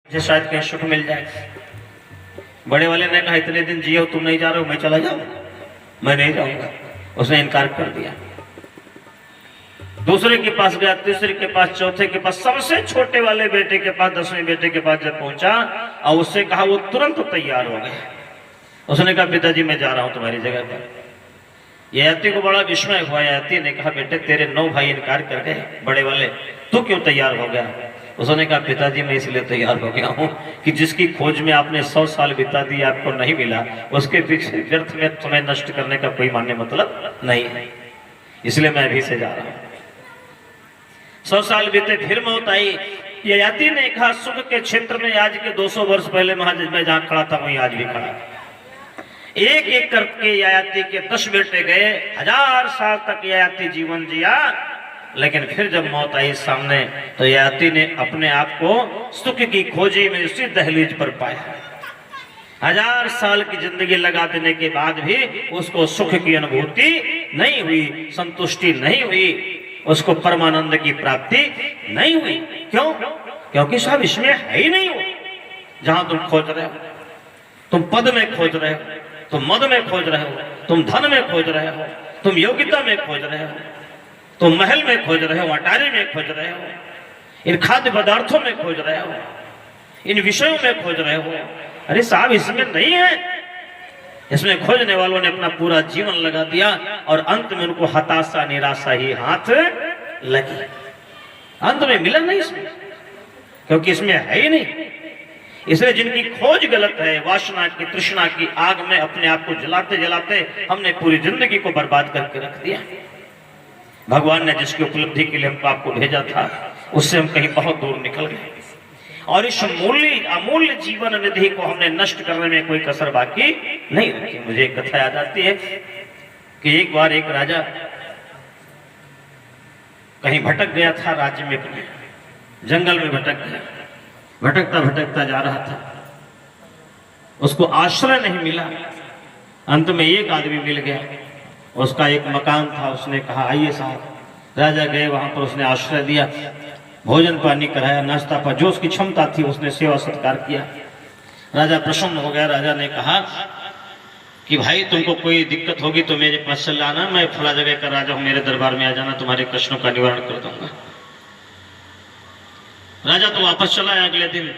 मुझे शायद कहीं सुख मिल जाए। बड़े वाले ने कहा इतने दिन जियो तुम नहीं जा रहे हो, मैं चला जाऊं, मैं नहीं जाऊंगा। उसने इनकार कर दिया। दूसरे के पास गया, तीसरे के पास, चौथे के पास, सबसे छोटे वाले बेटे के पास, 10वें बेटे के पास जब पहुंचा और उससे कहा, वो तुरंत तैयार हो गए। उसने कहा पिताजी मैं जा रहा हूं तुम्हारी जगह पर। ययाति को बड़ा विस्मय हुआ। ययाति ने कहा बेटे तेरे 9 भाई इनकार कर गए बड़े वाले, तू क्यों तैयार हो गया? उसने कहा पिताजी मैं इसलिए तैयार हो गया हूँ कि जिसकी खोज में आपने 100 साल बिता दी आपको नहीं मिला, उसके पीछे व्यर्थ में समय नष्ट करने का कोई मान्य मतलब नहीं है, इसलिए मैं अभी से जा रहा हूँ। 100 साल बीते, फिर मौत आई। ययाति ने कहा सुख के क्षेत्र में आज के 200 वर्ष पहले मैं जहाँ खड़ा था वहीं आज भी खड़ा। एक एक करके ययाति के 10 बेटे गए, 1000 साल तक ययाति जीवन जिया। लेकिन फिर जब मौत आई सामने तो ययाति ने अपने आप को सुख की खोजी में उसी दहलीज पर पाया। 1000 साल की जिंदगी लगा देने के बाद भी उसको सुख की अनुभूति नहीं हुई, संतुष्टि नहीं हुई, उसको परमानंद की प्राप्ति नहीं हुई। क्यों? क्योंकि साहब इसमें है ही नहीं। हो जहां तुम खोज रहे हो, तुम पद में खोज रहे हो, तुम मद में खोज रहे हो, तुम धन में खोज रहे हो, तुम योग्यता में खोज रहे हो, तुम महल में खोज रहे हो, अटारी में खोज रहे हो, इन खाद्य पदार्थों में खोज रहे हो, इन विषयों में खोज रहे हो। अरे साहब इसमें नहीं है। इसमें खोजने वालों ने अपना पूरा जीवन लगा दिया और अंत में उनको हताशा निराशा ही हाथ लगी। अंत में मिला नहीं इसमें, क्योंकि इसमें है ही नहीं। इसलिए जिनकी खोज गलत है, वासना की, तृष्णा की आग में अपने आप को जलाते जलाते हमने पूरी जिंदगी को बर्बाद करके रख दिया। भगवान ने जिसकी उपलब्धि के लिए हमको आपको भेजा था उससे हम कहीं बहुत दूर निकल गए और इस अमूल्य जीवन निधि को हमने नष्ट करने में कोई कसर बाकी नहीं रखी। मुझे एक कथा याद आती है कि एक बार एक राजा कहीं भटक गया था, राज्य में अपने जंगल में भटक गया। भटकता भटकता जा रहा था, उसको आश्रय नहीं मिला। अंत में एक आदमी मिल गया, उसका एक मकान था। उसने कहा आइए साहब। राजा गए, वहां पर उसने आश्रय दिया, भोजन पानी कराया, नाश्ता पर जो उसकी क्षमता थी उसने सेवा सत्कार किया। राजा प्रसन्न हो गया। राजा ने कहा कि भाई तुमको कोई दिक्कत होगी तो मेरे पास चल आना, मैं फला जगह का राजा हूं, मेरे दरबार में आ जाना, तुम्हारे कष्टों का निवारण कर दूंगा। राजा तो वापस चला आया अगले दिन।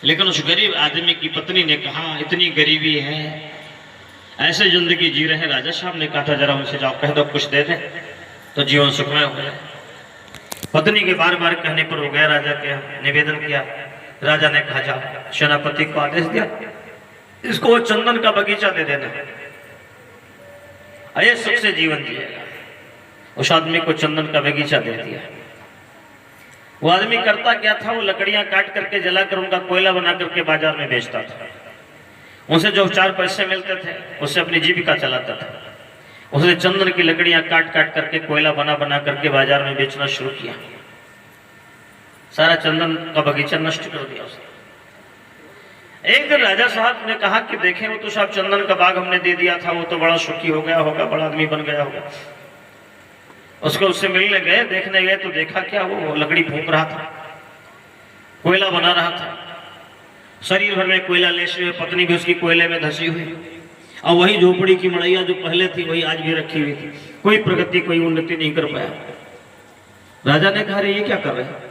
लेकिन उस गरीब आदमी की पत्नी ने कहा इतनी गरीबी है, ऐसे जिंदगी जी रहे हैं। राजा साहब ने कहा था जरा उनसे जाओ कह दो कुछ दे दे तो जीवन सुखमय हो जाए। पत्नी के बार बार कहने पर हो गया, राजा के निवेदन किया। राजा ने कहा जाओ, सेनापति को आदेश दिया इसको वो चंदन का बगीचा दे देना, अये सुख से जीवन जिएगा। उस आदमी को चंदन का बगीचा दे दिया। वो आदमी करता क्या था, वो लकड़ियां काट करके जलाकर उनका कोयला बना करके बाजार में बेचता था। उनसे जो 4 पैसे मिलते थे उससे अपनी जीविका चलाता था। उसने चंदन की लकड़ियां काट काट करके कोयला बना बना करके बाजार में बेचना शुरू किया। सारा चंदन का बगीचा नष्ट कर दिया उसने। एक दिन राजा साहब ने कहा कि देखें वो तो साहब चंदन का बाग हमने दे दिया था, वो तो बड़ा सुखी हो गया होगा, बड़ा आदमी बन गया होगा। उसको उससे मिलने गए, देखने गए तो देखा क्या, वो लकड़ी फूंक रहा था, कोयला बना रहा था, शरीर भर में कोयला लेसे हुए, पत्नी भी उसकी कोयले में धसी हुई। और वही झोपड़ी की मड़ैया जो पहले थी वही आज भी रखी हुई थी। कोई प्रगति कोई उन्नति नहीं कर पाया। राजा ने कहा ये क्या कर रहे हैं?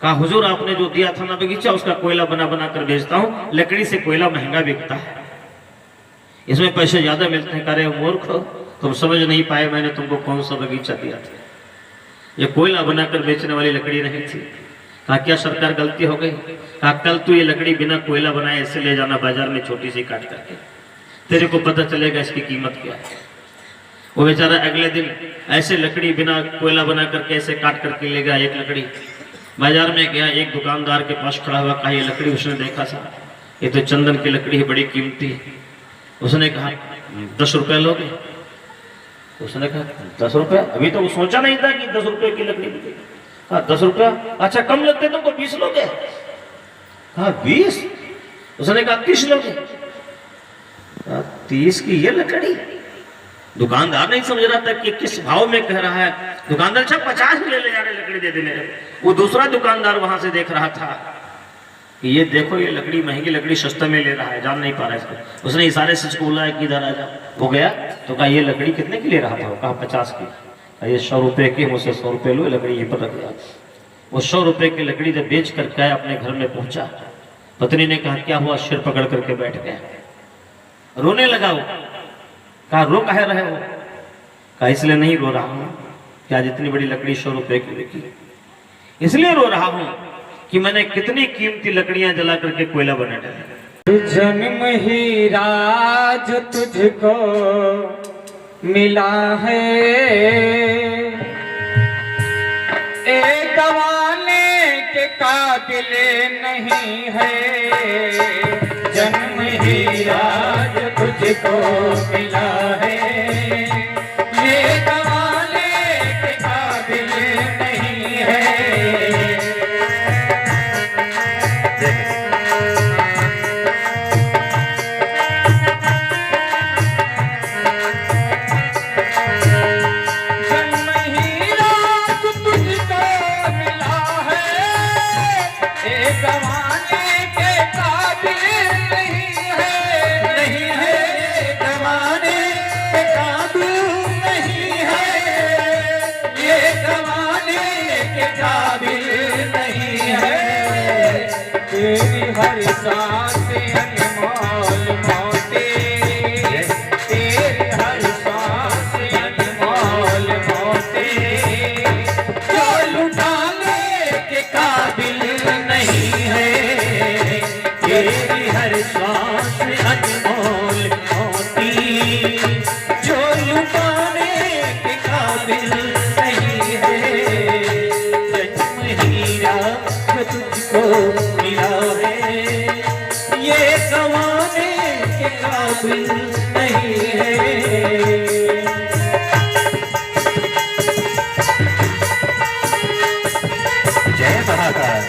कहा हुजूर आपने जो दिया था ना बगीचा उसका कोयला बना बना कर बेचता हूँ, लकड़ी से कोयला महंगा बिकता है, इसमें पैसे ज्यादा मिलते हैं। करे मूर्ख तुम समझ नहीं पाए मैंने तुमको कौन सा बगीचा दिया था, ये कोयला बनाकर बेचने वाली लकड़ी नहीं थी। कहा क्या सरकार गलती हो गई? कहा कल तू ये लकड़ी बिना कोयला बनाए ऐसे ले जाना बाजार में छोटी सी काट करके, तेरे को पता चलेगा इसकी कीमत क्या है। वो बेचारा अगले दिन ऐसे लकड़ी बिना कोयला बना करके ऐसे काट करके ले गया। एक लकड़ी बाजार में गया, एक दुकानदार के पास खड़ा हुआ। कहा ये लकड़ी उसने देखा था, ये तो चंदन की लकड़ी है, बड़ी कीमती है। उसने कहा 10 रुपए लोगे? उसने कहा 10 रुपया? अभी तो वो सोचा नहीं था कि 10 रुपए की लकड़ी मिलेगी। कहा 10 रुपया? अच्छा कम लगते तुमको 20 लोगे? कहा 20? उसने कहा 30 लोगे? 30 की ये लकड़ी? दुकानदार नहीं समझ रहा था कि किस भाव में कह रहा है। दुकानदार अच्छा 50 ले ले यार लकड़ी दे दे मेरे। वो दूसरा दुकानदार वहां से देख रहा था कि ये देखो ये लकड़ी महंगी लकड़ी सस्ते में ले रहा है, जान नहीं पा रहा है इसको। उसने इशारे से इसको बुलाया कि इधर आ जा। वो गया तो कहा ये लकड़ी कितने की ले रहा था? कहा 50 की। कहा ये 100 रुपए की, मुझसे 100 रुपए लो, लकड़ी यहीं पर रख दिया। वो 100 रुपए की लकड़ी जब बेच कर के अपने घर में पहुंचा, पत्नी ने कहा क्या हुआ? सिर पकड़ करके बैठ गया, रोने लगा। वो कहा रो काहे रहे हो? कहा इसलिए नहीं रो रहा हूं कि आज इतनी बड़ी लकड़ी 100 रुपए की बिकी, इसलिए रो रहा हूं कि मैंने कितनी कीमती लकड़ियां जला करके कोयला बना डाला। जन्म ही राज तुझको मिला है, एक गवाने के काबिल नहीं है। जन्म ही राज तुझको मिला है, ये गवाने के काबिल नहीं है। तेरी हर सांस अनमोल मोती, तेरी हर सांस अनमोल मोती, जो लुटाने के काबिल नहीं है। तेरी हर सांस अनमोल मोती, जो लुटाने के काबिल नहीं है। जन्म हीरा जो तुझको मिला है, ये गंवाने के काबिल नहीं है। जय महाकाल।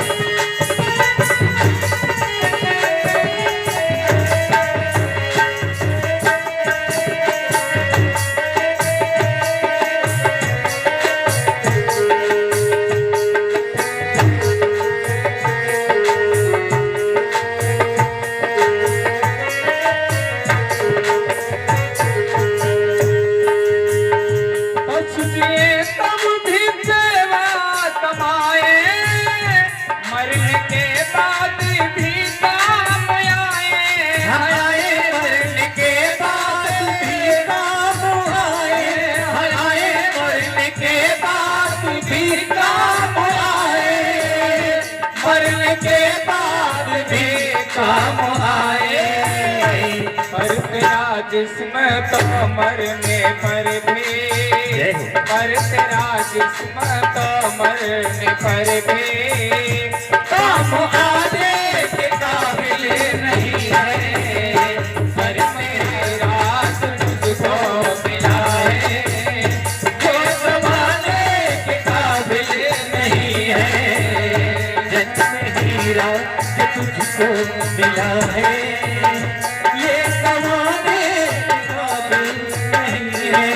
काम आए पर तेरा जिस्म तो मरने पर भी, पर तेरा जिस्म तो मरने पर भी काम आने के काबिल नहीं है। पर मेरा तुझको मिला है, जो ज़माने के काबिल नहीं है। जन्म हीरा तुझको मिला है, ये गंवाने के काबिल नहीं है।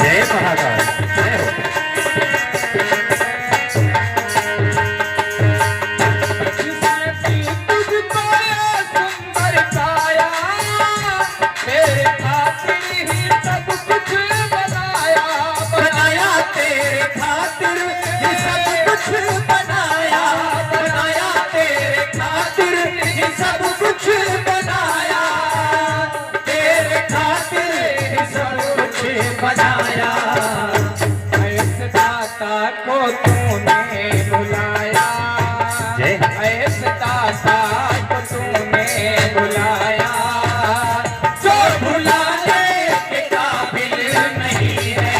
जय महाकाल, जय हो। तुझको सुंदर काया, तेरे खातिर ही सब कुछ बनाया, बनाया तेरे खातिर बनाया, बनाया तेरे खातिर ये सब कुछ बनाया, तेरे खातिर ये सब कुछ बनाया। ऐसे दाता को तूने बुलाया, ऐसे दाता को तूने बुलाया, जो भुलाने के काबिल नहीं है।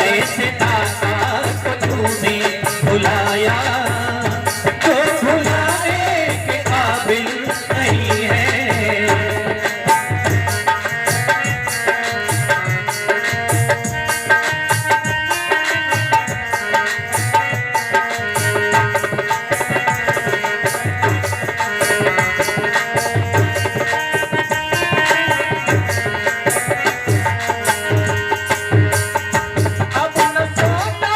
ऐसे दाता को तूने बुलाया, जो भुलाने के काबिल नहीं है। अब न सोना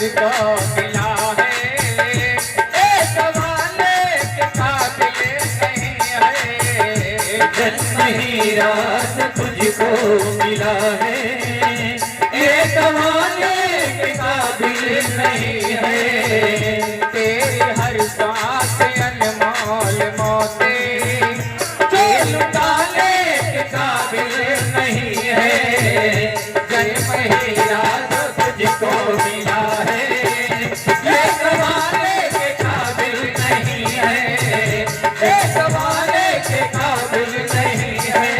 तुझको मिला है, एक वाले के काबिल नहीं है। जन्म ही रात तुझको मिला है, एक वाले के काबिल नहीं है। तेरी हर सांस अनमोल मोती, जो लुटाने के काबिल नहीं है। जन्म ही रात तुझको मिला है, ये ज़माने के काबिल नहीं है, ये ज़माने के काबिल नहीं है,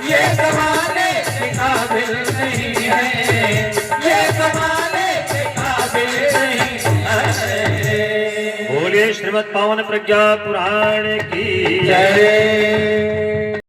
ये ज़माने के काबिल नहीं है, ये ज़माने के काबिल नहीं है। बोलिए श्रीमद् पावन प्रज्ञा पुराण की जय।